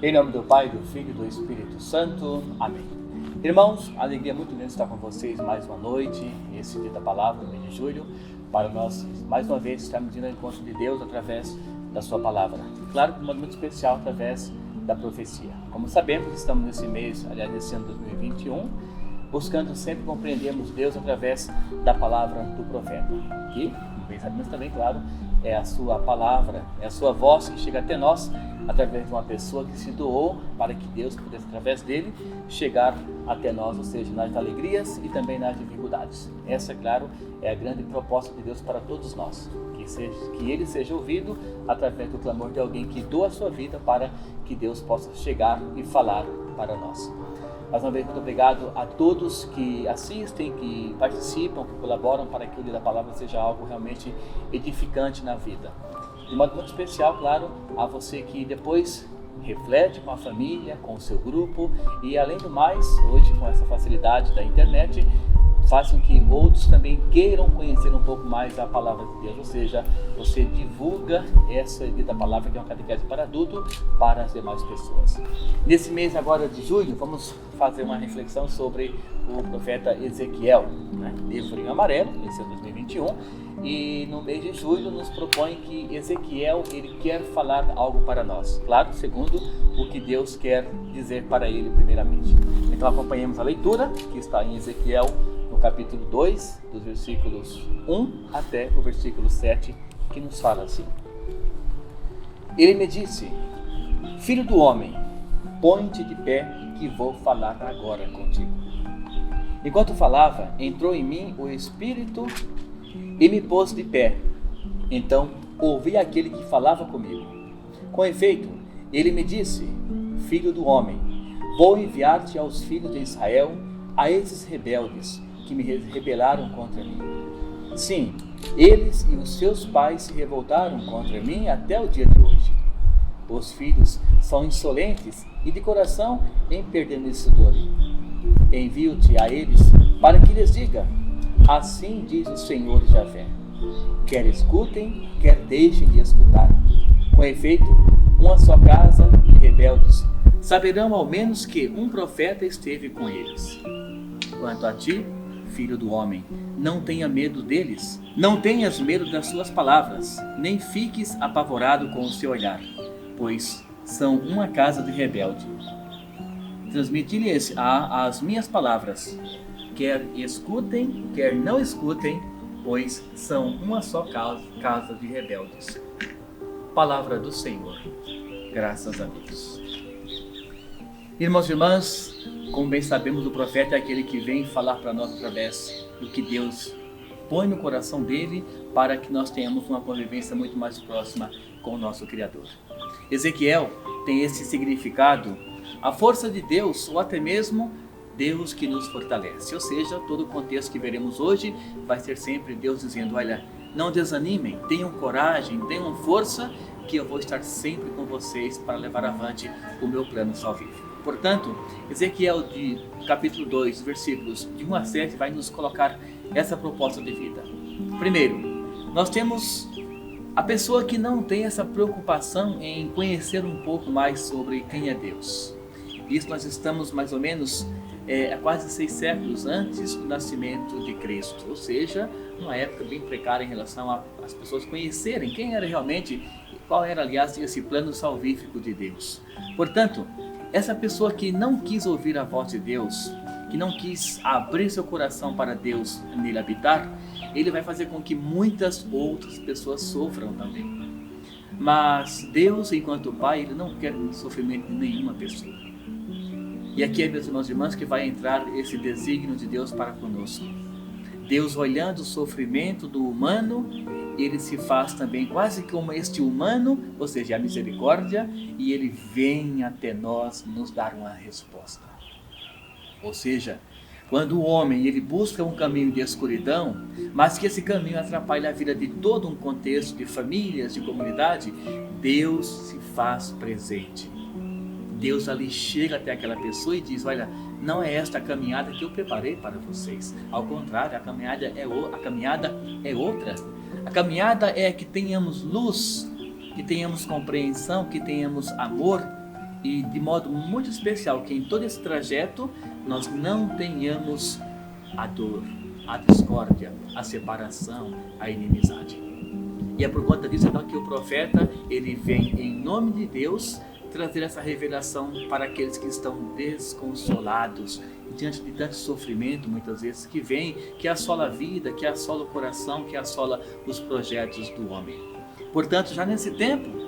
Em nome do Pai, do Filho e do Espírito Santo. Amém. Irmãos, alegria muito grande estar com vocês mais uma noite, esse dia da palavra, no mês de julho, para nós, mais uma vez, estarmos indo ao encontro de Deus através da sua palavra. Claro que de modo muito especial, através da profecia. Como sabemos, estamos nesse mês, aliás, nesse ano de 2021, buscando sempre compreendermos Deus através da palavra do profeta. Que, como bem sabemos também, claro, é a sua palavra, é a sua voz que chega até nós através de uma pessoa que se doou para que Deus pudesse, através dele, chegar até nós, ou seja, nas alegrias e também nas dificuldades. Essa, claro, é a grande proposta de Deus para todos nós, que ele seja ouvido através do clamor de alguém que doa a sua vida para que Deus possa chegar e falar para nós. Mais uma vez, muito obrigado a todos que assistem, que participam, que colaboram para que o dia da palavra seja algo realmente edificante na vida. De modo muito especial, claro, a você que depois reflete com a família, com o seu grupo e, além do mais, hoje com essa facilidade da internet, façam que outros também queiram conhecer um pouco mais a palavra de Deus, ou seja, você divulga essa dita palavra que é uma catequese para adulto para as demais pessoas. Nesse mês agora de julho, vamos fazer uma reflexão sobre o profeta Ezequiel, livro em amarelo, esse é 2021, e no mês de julho nos propõe que Ezequiel ele quer falar algo para nós, claro, segundo o que Deus quer dizer para ele primeiramente. Então acompanhemos a leitura que está em Ezequiel, no capítulo 2, dos versículos 1 até o versículo 7, que nos fala assim: Ele me disse: Filho do homem, põe-te de pé, que vou falar agora contigo. Enquanto falava, entrou em mim o Espírito e me pôs de pé. Então ouvi aquele que falava comigo. Com efeito, ele me disse: Filho do homem, vou enviar-te aos filhos de Israel, a esses rebeldes, que me rebelaram contra mim. Sim, eles e os seus pais se revoltaram contra mim até o dia de hoje. Os filhos são insolentes e de coração empedernicedor. Envio-te a eles para que lhes diga: assim diz o Senhor Javé. Quer escutem, quer deixem de escutar. Com efeito, uma só casa de rebeldes saberão ao menos que um profeta esteve com eles. Quanto a ti, filho do homem, não tenha medo deles, não tenhas medo das suas palavras, nem fiques apavorado com o seu olhar, pois são uma casa de rebelde. Transmiti-lhes as minhas palavras, quer escutem, quer não escutem, pois são uma só casa de rebeldes. Palavra do Senhor. Graças a Deus. Irmãos e irmãs, como bem sabemos, o profeta é aquele que vem falar para nós através do que Deus põe no coração dele para que nós tenhamos uma convivência muito mais próxima com o nosso Criador. Ezequiel tem esse significado, a força de Deus, ou até mesmo Deus que nos fortalece. Ou seja, todo o contexto que veremos hoje vai ser sempre Deus dizendo: olha, não desanimem, tenham coragem, tenham força, que eu vou estar sempre com vocês para levar avante o meu plano salvífico. Portanto, Ezequiel de capítulo 2, versículos de 1 a 7, vai nos colocar essa proposta de vida. Primeiro, nós temos a pessoa que não tem essa preocupação em conhecer um pouco mais sobre quem é Deus. Isso nós estamos mais ou menos há quase 6 séculos antes do nascimento de Cristo, ou seja, uma época bem precária em relação às pessoas conhecerem quem era realmente, qual era, aliás, esse plano salvífico de Deus. Portanto, essa pessoa que não quis ouvir a voz de Deus, que não quis abrir seu coração para Deus nele habitar, ele vai fazer com que muitas outras pessoas sofram também. Mas Deus, enquanto Pai, ele não quer o sofrimento de nenhuma pessoa. E aqui é, meus irmãos e irmãs, que vai entrar esse desígnio de Deus para conosco. Deus, olhando o sofrimento do humano, ele se faz também quase como este humano, ou seja, a misericórdia, e ele vem até nós nos dar uma resposta. Ou seja, quando o homem ele busca um caminho de escuridão, mas que esse caminho atrapalha a vida de todo um contexto de famílias, de comunidade, Deus se faz presente. Deus ali chega até aquela pessoa e diz: olha, não é esta a caminhada que eu preparei para vocês. Ao contrário, a caminhada é outra. A caminhada é que tenhamos luz, que tenhamos compreensão, que tenhamos amor e de modo muito especial que em todo esse trajeto nós não tenhamos a dor, a discórdia, a separação, a inimizade. E é por conta disso então que o profeta, ele vem em nome de Deus trazer essa revelação para aqueles que estão desconsolados diante de tanto sofrimento, muitas vezes, que vem, que assola a vida, que assola o coração, que assola os projetos do homem. Portanto, já nesse tempo,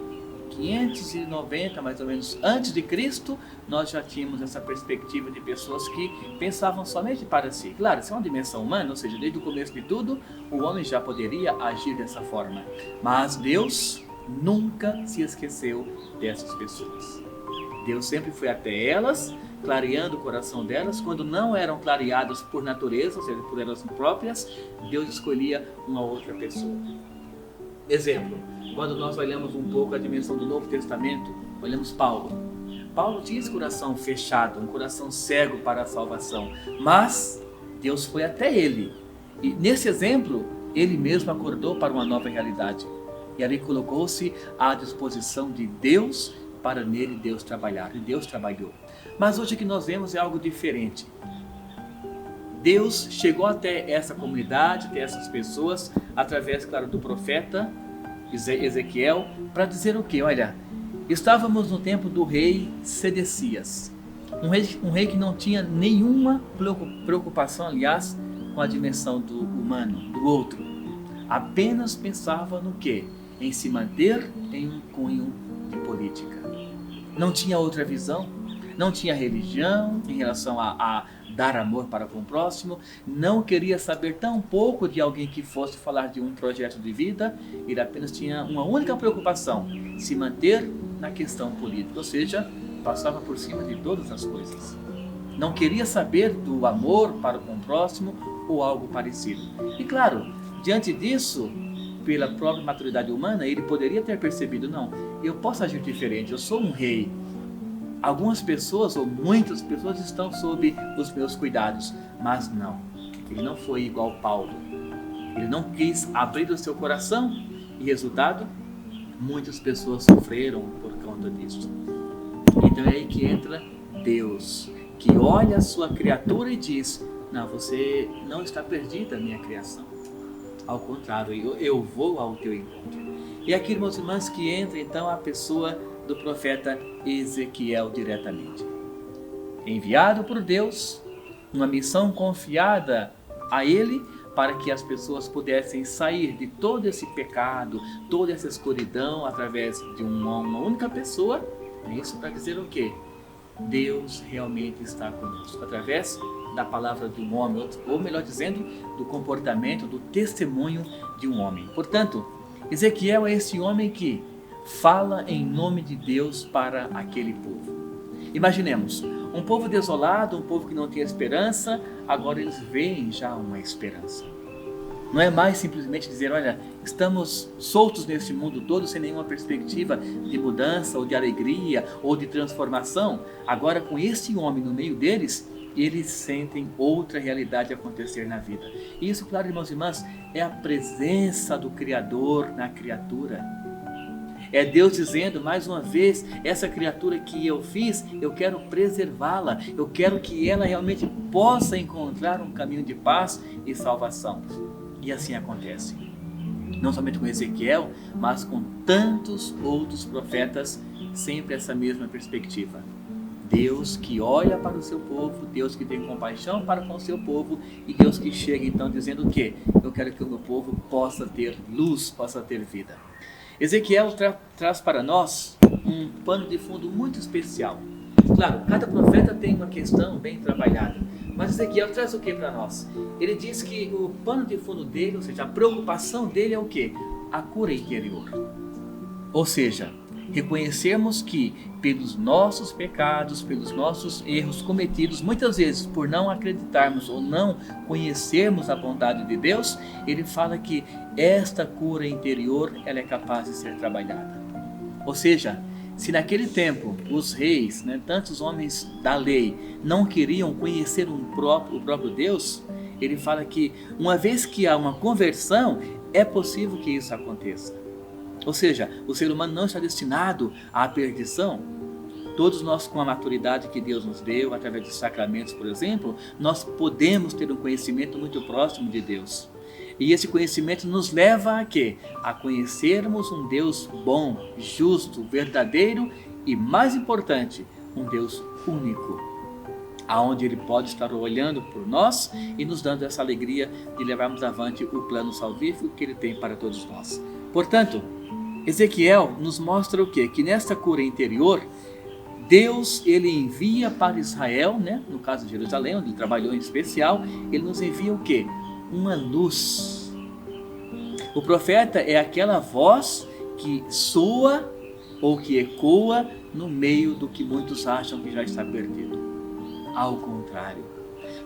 590 mais ou menos antes de Cristo, nós já tínhamos essa perspectiva de pessoas que pensavam somente para si. Claro, isso é uma dimensão humana, ou seja, desde o começo de tudo, o homem já poderia agir dessa forma. Mas Deus nunca se esqueceu dessas pessoas. Deus sempre foi até elas, clareando o coração delas. Quando não eram clareadas por natureza, ou seja, por elas próprias, Deus escolhia uma outra pessoa. Exemplo, quando nós olhamos um pouco a dimensão do Novo Testamento, olhamos Paulo. Paulo tinha esse coração fechado, um coração cego para a salvação, mas Deus foi até ele. E nesse exemplo, ele mesmo acordou para uma nova realidade. E ali colocou-se à disposição de Deus para nele Deus trabalhar. E Deus trabalhou. Mas hoje o que nós vemos é algo diferente. Deus chegou até essa comunidade, até essas pessoas, através, claro, do profeta Ezequiel, para dizer o quê? Olha, estávamos no tempo do rei Sedecias. Um rei que não tinha nenhuma preocupação, aliás, com a dimensão do humano, do outro. Apenas pensava no quê? Em se manter em um cunho de política. Não tinha outra visão, não tinha religião em relação a dar amor para com o próximo, não queria saber tão pouco de alguém que fosse falar de um projeto de vida, ele apenas tinha uma única preocupação, se manter na questão política, ou seja, passava por cima de todas as coisas. Não queria saber do amor para com o próximo ou algo parecido. E claro, diante disso, pela própria maturidade humana, ele poderia ter percebido, não, eu posso agir diferente, eu sou um rei. Algumas pessoas, ou muitas pessoas, estão sob os meus cuidados, mas não, ele não foi igual Paulo. Ele não quis abrir o seu coração e, resultado, muitas pessoas sofreram por conta disso. Então é aí que entra Deus, que olha a sua criatura e diz, não, você não está perdida, minha criação. Ao contrário, eu vou ao teu encontro. E aqui, irmãos e irmãs, que entra então a pessoa do profeta Ezequiel diretamente. Enviado por Deus, uma missão confiada a ele para que as pessoas pudessem sair de todo esse pecado, toda essa escuridão através de uma única pessoa. Isso para dizer o quê? Deus realmente está conosco, através da palavra de um homem, ou melhor dizendo, do comportamento, do testemunho de um homem. Portanto, Ezequiel é esse homem que fala em nome de Deus para aquele povo. Imaginemos, um povo desolado, um povo que não tinha esperança, agora eles veem já uma esperança. Não é mais simplesmente dizer, olha, estamos soltos nesse mundo todo sem nenhuma perspectiva de mudança ou de alegria ou de transformação. Agora, com esse homem no meio deles, eles sentem outra realidade acontecer na vida. E isso, claro, irmãos e irmãs, é a presença do Criador na criatura. É Deus dizendo, mais uma vez, essa criatura que eu fiz, eu quero preservá-la. Eu quero que ela realmente possa encontrar um caminho de paz e salvação. E assim acontece. Não somente com Ezequiel, mas com tantos outros profetas, sempre essa mesma perspectiva. Deus que olha para o seu povo, Deus que tem compaixão para com o seu povo e Deus que chega então dizendo o quê? Eu quero que o meu povo possa ter luz, possa ter vida. Ezequiel traz para nós um pano de fundo muito especial. Claro, cada profeta tem uma questão bem trabalhada, mas Ezequiel traz o que para nós? Ele diz que o pano de fundo dele, ou seja, a preocupação dele é o quê? A cura interior. Ou seja, reconhecermos que pelos nossos pecados, pelos nossos erros cometidos, muitas vezes por não acreditarmos ou não conhecermos a bondade de Deus, ele fala que esta cura interior ela é capaz de ser trabalhada. Ou seja, se naquele tempo os reis, tantos homens da lei, não queriam conhecer o próprio Deus, ele fala que uma vez que há uma conversão, é possível que isso aconteça. Ou seja, o ser humano não está destinado à perdição. Todos nós, com a maturidade que Deus nos deu, através dos sacramentos, por exemplo, nós podemos ter um conhecimento muito próximo de Deus. E esse conhecimento nos leva a quê? A conhecermos um Deus bom, justo, verdadeiro e, mais importante, um Deus único, aonde Ele pode estar olhando por nós e nos dando essa alegria de levarmos avante o plano salvífico que Ele tem para todos nós. Portanto, Ezequiel nos mostra o quê? Que nesta cura interior, Deus, Ele envia para Israel, né? No caso de Jerusalém, onde Ele trabalhou em especial, Ele nos envia o quê? Uma luz. O profeta é aquela voz que soa ou que ecoa no meio do que muitos acham que já está perdido. Ao contrário,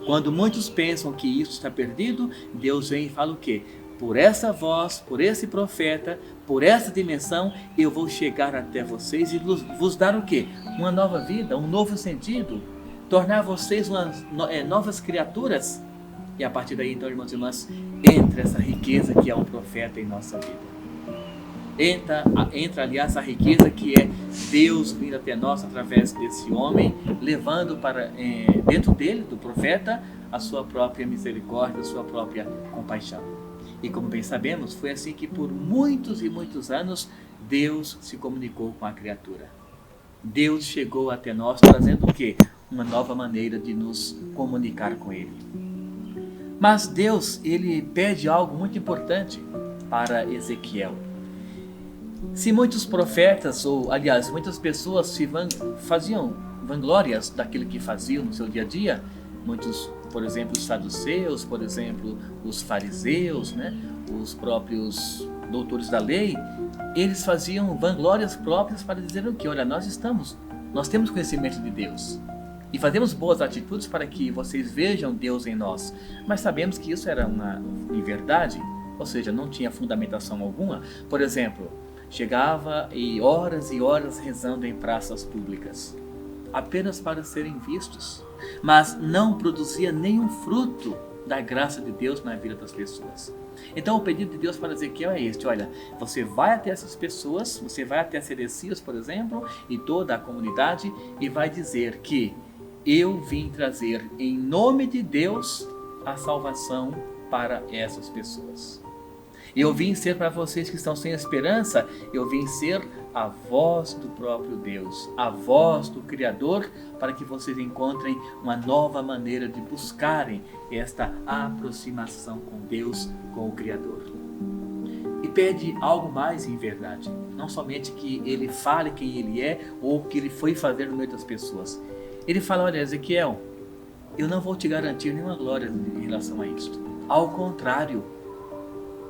quando muitos pensam que isso está perdido, Deus vem e fala o quê? Por essa voz, por esse profeta, por essa dimensão, eu vou chegar até vocês e vos dar o quê? Uma nova vida, um novo sentido, tornar vocês novas criaturas. E a partir daí, então, irmãos e irmãs, entra essa riqueza que é um profeta em nossa vida. Entra, aliás, a riqueza que é Deus vindo até nós através desse homem, levando para dentro dele, do profeta, a sua própria misericórdia, a sua própria compaixão. E como bem sabemos, foi assim que por muitos e muitos anos Deus se comunicou com a criatura. Deus chegou até nós trazendo o quê? Uma nova maneira de nos comunicar com Ele. Mas Deus, Ele pede algo muito importante para Ezequiel. Se muitos profetas, ou aliás, muitas pessoas faziam vanglórias daquilo que faziam no seu dia a dia, muitos, por exemplo, os saduceus, por exemplo, os fariseus, né, os próprios doutores da lei, eles faziam vanglórias próprias para dizer o que? Olha, nós temos conhecimento de Deus e fazemos boas atitudes para que vocês vejam Deus em nós, mas sabemos que isso era uma inverdade, ou seja, não tinha fundamentação alguma. Por exemplo, chegava e horas rezando em praças públicas, apenas para serem vistos, mas não produzia nenhum fruto da graça de Deus na vida das pessoas. Então o pedido de Deus para Ezequiel é este: olha, você vai até essas pessoas, você vai até Sedecias, por exemplo, e toda a comunidade, e vai dizer que eu vim trazer em nome de Deus a salvação para essas pessoas. Eu vim ser para vocês que estão sem esperança, eu vim ser a voz do próprio Deus, a voz do Criador, para que vocês encontrem uma nova maneira de buscarem esta aproximação com Deus, com o Criador. E pede algo mais em verdade, não somente que ele fale quem ele é ou o que ele foi fazer no meio das pessoas. Ele fala: olha, Ezequiel, eu não vou te garantir nenhuma glória em relação a isto. Ao contrário,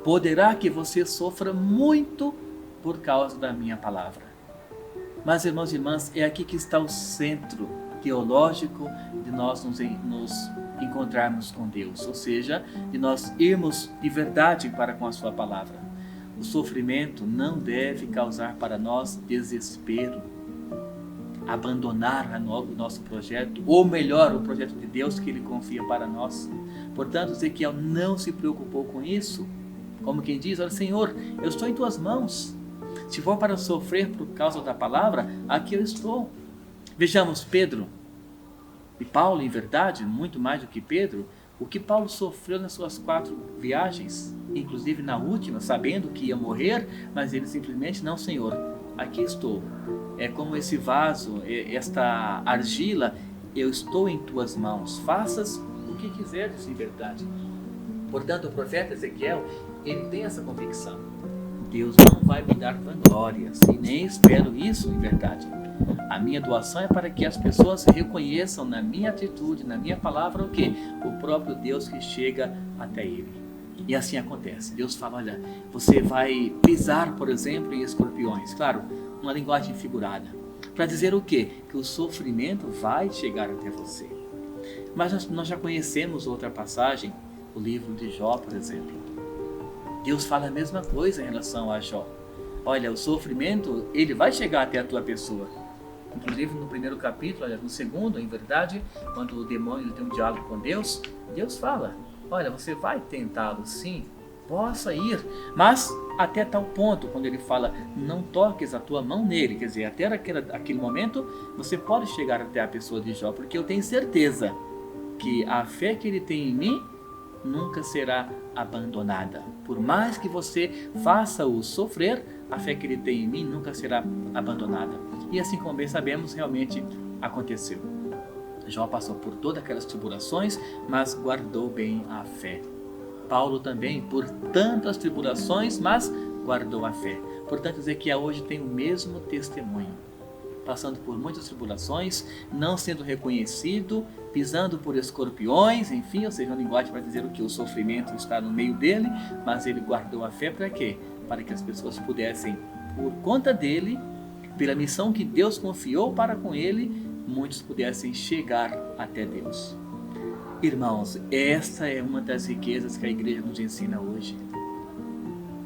poderá que você sofra muito por causa da minha palavra. Mas, irmãos e irmãs, é aqui que está o centro teológico de nós nos encontrarmos com Deus, ou seja, de nós irmos de verdade para com a sua palavra. O sofrimento não deve causar para nós desespero, abandonar o nosso projeto, ou melhor, o projeto de Deus que Ele confia para nós. Portanto, Ezequiel não se preocupou com isso. Como quem diz: olha, Senhor, eu estou em tuas mãos. Se for para sofrer por causa da palavra, aqui eu estou. Vejamos Pedro e Paulo, em verdade, muito mais do que Pedro, o que Paulo sofreu nas suas 4 viagens, inclusive na última, sabendo que ia morrer, mas ele simplesmente: não, Senhor, aqui estou. É como esse vaso, esta argila, eu estou em tuas mãos, faças o que quiseres em verdade. Portanto, o profeta Ezequiel, ele tem essa convicção: Deus não vai me dar vanglórias, e nem espero isso em verdade. A minha doação é para que as pessoas reconheçam na minha atitude, na minha palavra, o quê? O próprio Deus que chega até ele. E assim acontece. Deus fala: olha, você vai pisar, por exemplo, em escorpiões. Claro, uma linguagem figurada, para dizer o quê? Que o sofrimento vai chegar até você. Mas nós já conhecemos outra passagem, o livro de Jó, por exemplo. Deus fala a mesma coisa em relação a Jó. Olha, o sofrimento, ele vai chegar até a tua pessoa. Inclusive no primeiro capítulo, olha, no segundo, em verdade, quando o demônio tem um diálogo com Deus, Deus fala: olha, você vai tentá-lo sim, possa ir, mas até tal ponto, quando ele fala, não toques a tua mão nele, quer dizer, até aquele momento, você pode chegar até a pessoa de Jó, porque eu tenho certeza que a fé que ele tem em mim nunca será abandonada. Por mais que você faça-o sofrer, a fé que ele tem em mim nunca será abandonada. E assim como bem sabemos, realmente aconteceu. Jó passou por todas aquelas tribulações, mas guardou bem a fé. Paulo também, por tantas tribulações, mas guardou a fé. Portanto, Ezequiel hoje tem o mesmo testemunho. Passando por muitas tribulações, não sendo reconhecido, pisando por escorpiões, enfim, ou seja, uma linguagem para dizer o que o sofrimento está no meio dele, mas ele guardou a fé para quê? Para que as pessoas pudessem, por conta dele, pela missão que Deus confiou para com ele, muitos pudessem chegar até Deus. Irmãos, esta é uma das riquezas que a igreja nos ensina hoje.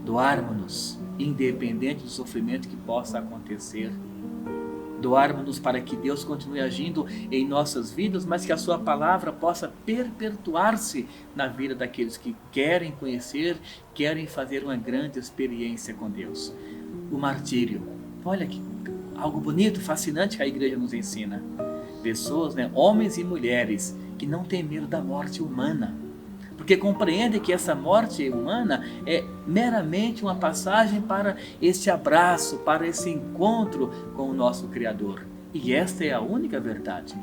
Doarmos-nos, independente do sofrimento que possa acontecer. Doarmos-nos para que Deus continue agindo em nossas vidas, mas que a sua palavra possa perpetuar-se na vida daqueles que querem conhecer, querem fazer uma grande experiência com Deus. O martírio. Olha que algo bonito, fascinante que a igreja nos ensina. Pessoas, homens e mulheres, que não têm medo da morte humana, porque compreendem que essa morte humana é meramente uma passagem para esse abraço, para esse encontro com o nosso Criador. E esta é a única verdade.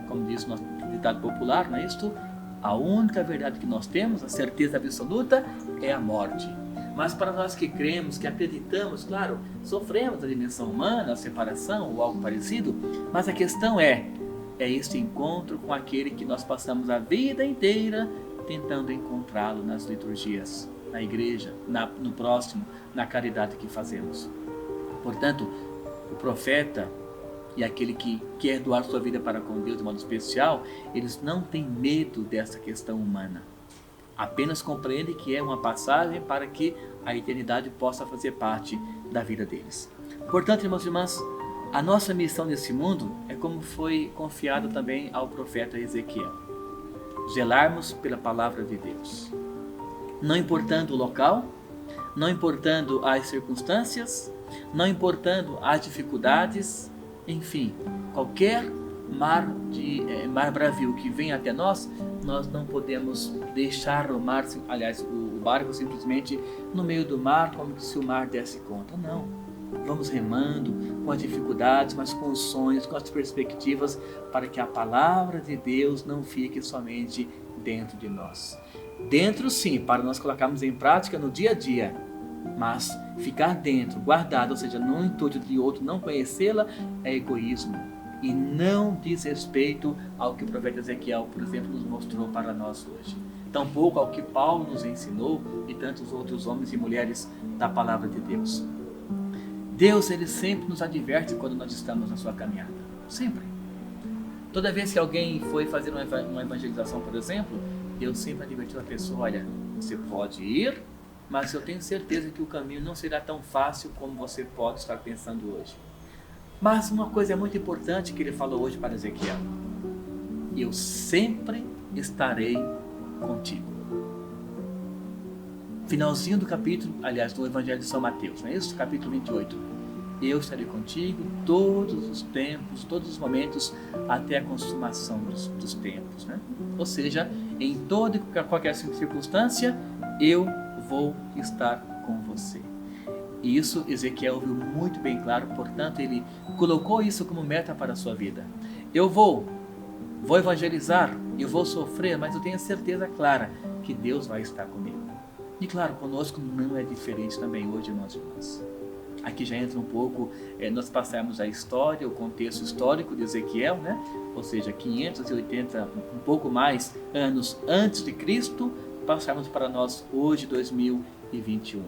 Como diz o nosso ditado popular, não é isto? A única verdade que nós temos, a certeza absoluta, é a morte. Mas para nós que cremos, que acreditamos, claro, sofremos a dimensão humana, a separação ou algo parecido, mas a questão é este encontro com aquele que nós passamos a vida inteira tentando encontrá-lo nas liturgias, na igreja, no próximo, na caridade que fazemos. Portanto, o profeta e aquele que quer doar sua vida para com Deus de modo especial, eles não têm medo dessa questão humana. Apenas compreendem que é uma passagem para que a eternidade possa fazer parte da vida deles. Portanto, irmãos e irmãs, a nossa missão nesse mundo é como foi confiado também ao profeta Ezequiel. Zelarmos pela palavra de Deus. Não importando o local, não importando as circunstâncias, não importando as dificuldades, enfim, qualquer mar bravio que venha até nós, nós não podemos deixar o mar, aliás, o barco simplesmente no meio do mar, como se o mar desse conta. Não. Vamos remando com as dificuldades, mas com os sonhos, com as perspectivas, para que a palavra de Deus não fique somente dentro de nós. Dentro sim, para nós colocarmos em prática no dia a dia, mas ficar dentro, guardado, ou seja, no intuito de outro não conhecê-la, é egoísmo. E não diz respeito ao que o profeta Ezequiel, por exemplo, nos mostrou para nós hoje. Tampouco ao que Paulo nos ensinou e tantos outros homens e mulheres da palavra de Deus. Deus, ele sempre nos adverte quando nós estamos na sua caminhada. Sempre. Toda vez que alguém foi fazer uma evangelização, por exemplo, Deus sempre advertiu a pessoa, olha, você pode ir, mas eu tenho certeza que o caminho não será tão fácil como você pode estar pensando hoje. Mas uma coisa é muito importante que ele falou hoje para Ezequiel. Eu sempre estarei contigo. Finalzinho do capítulo, aliás, do Evangelho de São Mateus, não é isso? Capítulo 28. Eu estarei contigo todos os tempos, todos os momentos, até a consumação dos tempos, né? Ou seja, em toda e qualquer circunstância, eu vou estar com você. E isso Ezequiel viu muito bem claro, portanto, ele colocou isso como meta para a sua vida. Eu vou evangelizar, eu vou sofrer, mas eu tenho certeza clara que Deus vai estar comigo. E claro, conosco não é diferente também hoje, irmãos e irmãs. Aqui já entra um pouco, nós passamos a história, o contexto histórico de Ezequiel, né? Ou seja, 580, um pouco mais anos antes de Cristo, passamos para nós hoje, 2021.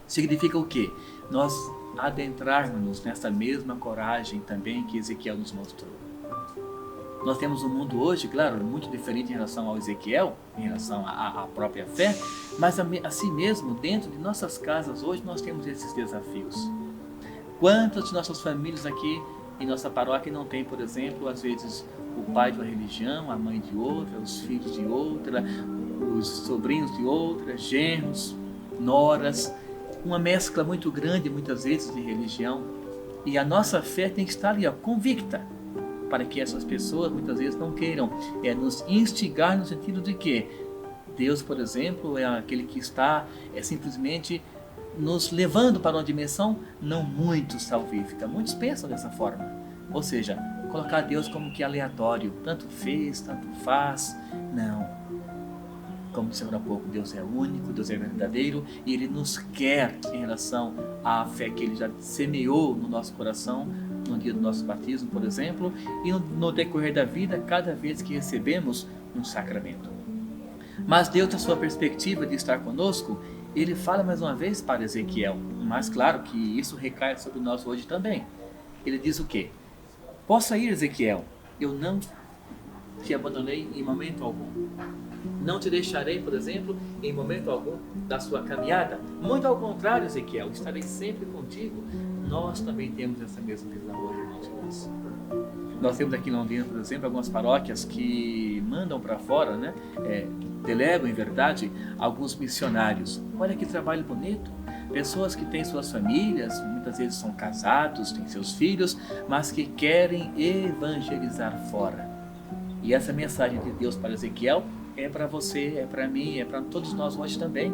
Significa o quê? Nós adentrarmos nessa mesma coragem também que Ezequiel nos mostrou. Nós temos um mundo hoje, claro, muito diferente em relação ao Ezequiel, em relação à própria fé, mas assim mesmo, dentro de nossas casas hoje, nós temos esses desafios. Quantas de nossas famílias aqui em nossa paróquia não tem, por exemplo, às vezes o pai de uma religião, a mãe de outra, os filhos de outra, os sobrinhos de outras, genros, noras, uma mescla muito grande muitas vezes de religião. E a nossa fé tem que estar ali, convicta, para que essas pessoas muitas vezes não queiram nos instigar no sentido de que Deus, por exemplo, é aquele que está simplesmente nos levando para uma dimensão não muito salvífica. Muitos pensam dessa forma, ou seja, colocar Deus como que aleatório, tanto fez, tanto faz. Não, como disse agora há pouco, Deus é único, Deus é verdadeiro e Ele nos quer em relação à fé que Ele já semeou no nosso coração no dia do nosso batismo, por exemplo, e no decorrer da vida, cada vez que recebemos um sacramento. Mas Deus, na sua perspectiva de estar conosco, Ele fala mais uma vez para Ezequiel, mas claro que isso recai sobre nós hoje também. Ele diz o quê? Possa ir, Ezequiel, eu não te abandonei em momento algum. Não te deixarei, por exemplo, em momento algum da sua caminhada. Muito ao contrário, Ezequiel, estarei sempre contigo. Nós também temos essa mesma visão hoje, irmãos. Nós temos aqui em Londrina, por exemplo, algumas paróquias que mandam para fora, delegam, em verdade, alguns missionários. Olha que trabalho bonito. Pessoas que têm suas famílias, muitas vezes são casados, têm seus filhos, mas que querem evangelizar fora. E essa mensagem de Deus para Ezequiel é para você, é para mim, é para todos nós hoje também.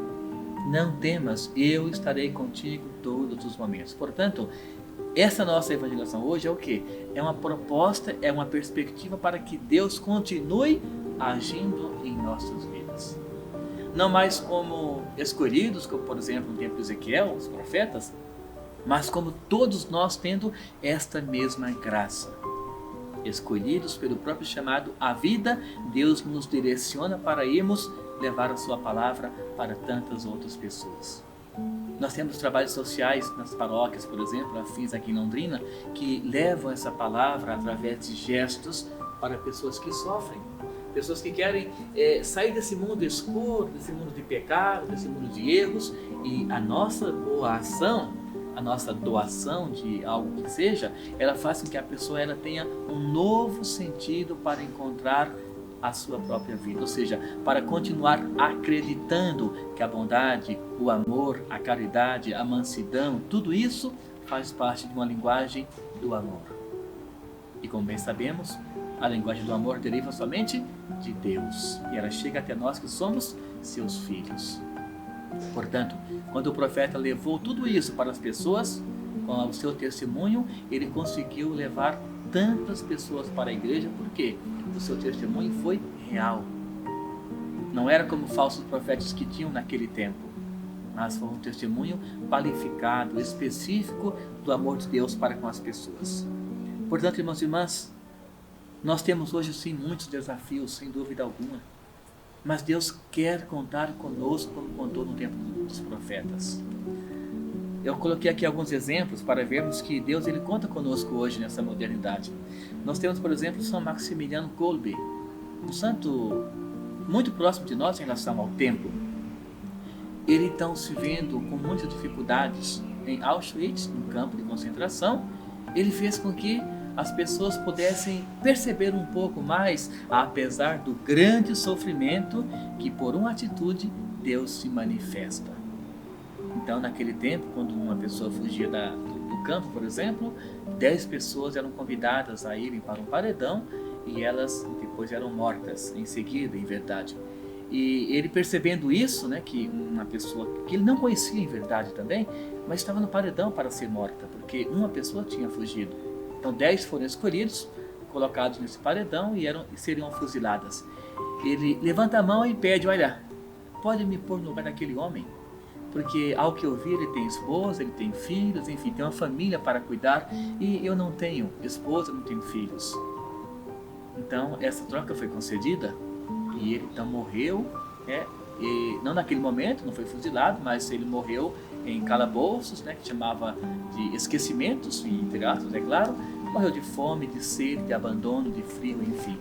Não temas, eu estarei contigo todos os momentos. Portanto, essa nossa evangelização hoje é o quê? É uma proposta, é uma perspectiva para que Deus continue agindo em nossas vidas. Não mais como escolhidos, como por exemplo no tempo de Ezequiel, os profetas, mas como todos nós tendo esta mesma graça. Escolhidos pelo próprio chamado à vida, Deus nos direciona para irmos levar a sua palavra para tantas outras pessoas. Nós temos trabalhos sociais nas paróquias, por exemplo, afins aqui em Londrina, que levam essa palavra através de gestos para pessoas que sofrem, pessoas que querem sair desse mundo escuro, desse mundo de pecado, desse mundo de erros, e a nossa boa ação, a nossa doação de algo que seja, ela faz com que a pessoa tenha um novo sentido para encontrar a sua própria vida, ou seja, para continuar acreditando que a bondade, o amor, a caridade, a mansidão, tudo isso faz parte de uma linguagem do amor. E como bem sabemos, a linguagem do amor deriva somente de Deus, e ela chega até nós que somos seus filhos. Portanto, quando o profeta levou tudo isso para as pessoas, com o seu testemunho, ele conseguiu levar tantas pessoas para a igreja, porque o seu testemunho foi real. Não era como falsos profetas que tinham naquele tempo, mas foi um testemunho qualificado, específico do amor de Deus para com as pessoas. Portanto, irmãos e irmãs, nós temos hoje sim muitos desafios, sem dúvida alguma, mas Deus quer contar conosco como contou no tempo dos profetas. Eu coloquei aqui alguns exemplos para vermos que Deus ele conta conosco hoje nessa modernidade. Nós temos, por exemplo, São Maximiliano Kolbe, um santo muito próximo de nós em relação ao templo. Ele então, se vendo com muitas dificuldades em Auschwitz, no campo de concentração, ele fez com que as pessoas pudessem perceber um pouco mais, apesar do grande sofrimento, que por uma atitude Deus se manifesta. Então, naquele tempo, quando uma pessoa fugia do campo, por exemplo, 10 pessoas eram convidadas a irem para um paredão e elas depois eram mortas em seguida, em verdade. E ele percebendo isso, que uma pessoa que ele não conhecia em verdade também, mas estava no paredão para ser morta, porque uma pessoa tinha fugido. Então 10 foram escolhidos, colocados nesse paredão e seriam fuziladas. Ele levanta a mão e pede: olha, pode me pôr no lugar daquele homem? Porque ao que eu vi, ele tem esposa, ele tem filhos, enfim, tem uma família para cuidar, e eu não tenho esposa, não tenho filhos. Então essa troca foi concedida e ele então morreu, e não naquele momento, não foi fuzilado, mas ele morreu em calabouços, que chamava de esquecimentos, entre aspas, é claro. Morreu de fome, de sede, de abandono, de frio, enfim.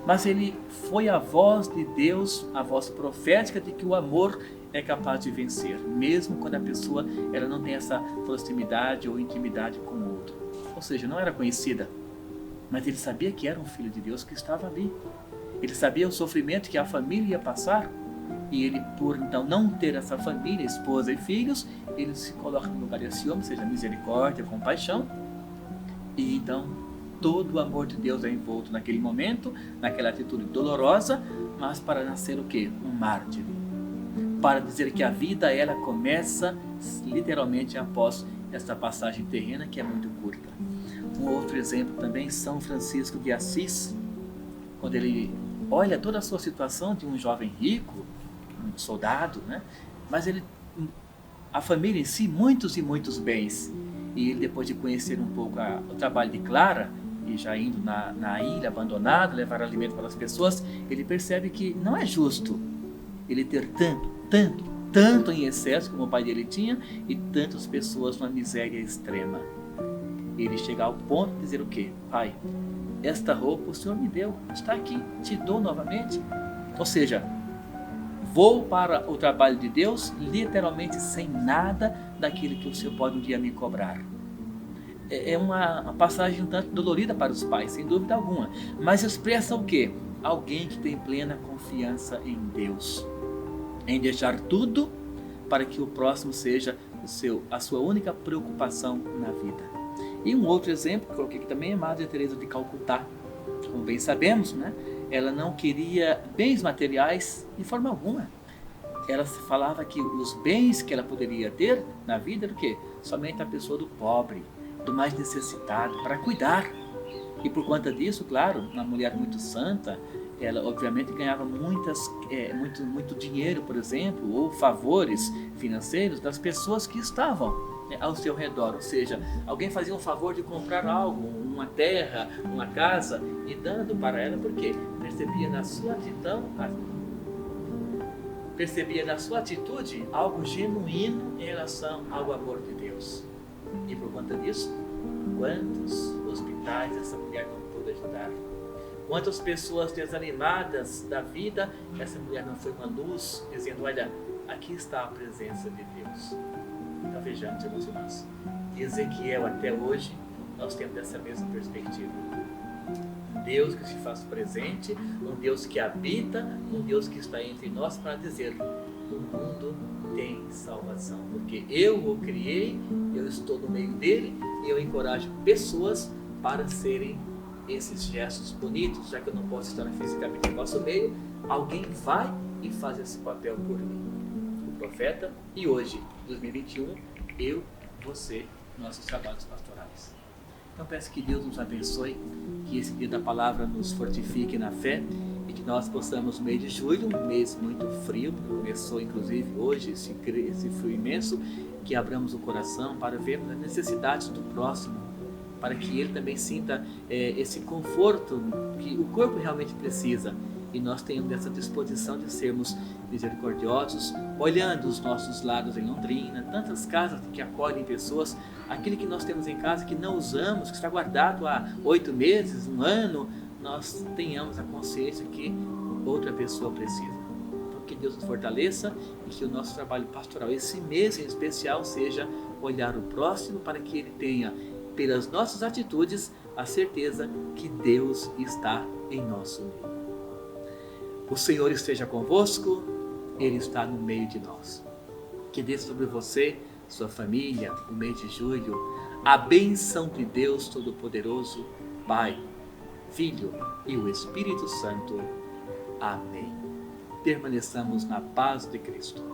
Mas ele foi a voz de Deus, a voz profética de que o amor é capaz de vencer, mesmo quando a pessoa ela não tem essa proximidade ou intimidade com o outro. Ou seja, não era conhecida, mas ele sabia que era um filho de Deus que estava ali. Ele sabia o sofrimento que a família ia passar, e ele, por então não ter essa família, esposa e filhos, ele se coloca no lugar desse homem, seja misericórdia, compaixão, e então todo o amor de Deus é envolto naquele momento, naquela atitude dolorosa, mas para nascer o quê? Um mártir. Para dizer que a vida, ela começa literalmente após essa passagem terrena, que é muito curta. Um outro exemplo também, São Francisco de Assis, quando ele olha toda a sua situação de um jovem rico, um soldado, né? Mas a família em si, muitos e muitos bens. E ele, depois de conhecer um pouco o trabalho de Clara, e já indo na ilha abandonada, levar alimento para as pessoas, ele percebe que não é justo ele ter tanto em excesso como o pai dele tinha, e tantas pessoas numa miséria extrema. Ele chega ao ponto de dizer o quê? Pai, esta roupa o Senhor me deu, está aqui, te dou novamente. Ou seja, vou para o trabalho de Deus literalmente sem nada daquilo que o Senhor pode um dia me cobrar. É uma passagem um tanto dolorida para os pais, sem dúvida alguma, mas expressa o quê? Alguém que tem plena confiança em Deus, em deixar tudo para que o próximo seja a sua única preocupação na vida. E um outro exemplo que coloquei aqui também é Madre Teresa de Calcutá. Como bem sabemos, né? Ela não queria bens materiais de forma alguma. Ela falava que os bens que ela poderia ter na vida era o quê? Somente a pessoa do pobre, do mais necessitado, para cuidar. E por conta disso, claro, uma mulher muito santa, ela obviamente ganhava muito dinheiro, por exemplo, ou favores financeiros das pessoas que estavam ao seu redor. Ou seja, alguém fazia um favor de comprar algo, uma terra, uma casa, e dando para ela, porque percebia na sua atitude algo genuíno em relação ao amor de Deus. E por conta disso, quantos hospitais essa mulher não pôde ajudar? Quantas pessoas desanimadas da vida, essa mulher não foi uma luz, dizendo, olha, aqui está a presença de Deus. Então vejamos, meus irmãos, de Ezequiel até hoje, nós temos essa mesma perspectiva. Um Deus que se faz presente, um Deus que habita, um Deus que está entre nós para dizer, o mundo tem salvação, porque eu o criei, eu estou no meio dele, e eu encorajo pessoas para serem esses gestos bonitos, já que eu não posso estar fisicamente no nosso meio, alguém vai e faz esse papel por mim. O profeta, e hoje, 2021, eu, você, nossos trabalhos pastorais. Então peço que Deus nos abençoe, que esse dia da palavra nos fortifique na fé, e que nós possamos, no mês de julho, um mês muito frio, começou inclusive hoje esse frio imenso, que abramos o coração para vermos as necessidades do próximo, para que ele também sinta esse conforto que o corpo realmente precisa, e nós tenhamos essa disposição de sermos misericordiosos, olhando os nossos lados em Londrina, tantas casas que acolhem pessoas, aquele que nós temos em casa que não usamos, que está guardado há 8 meses, 1 ano, nós tenhamos a consciência que outra pessoa precisa. Então que Deus nos fortaleça e que o nosso trabalho pastoral, esse mês em especial, seja olhar o próximo para que ele tenha, pelas nossas atitudes, a certeza que Deus está em nosso meio. O Senhor esteja convosco, Ele está no meio de nós. Que desça sobre você, sua família, o mês de julho, a bênção de Deus Todo-Poderoso, Pai, Filho e o Espírito Santo. Amém. Permaneçamos na paz de Cristo.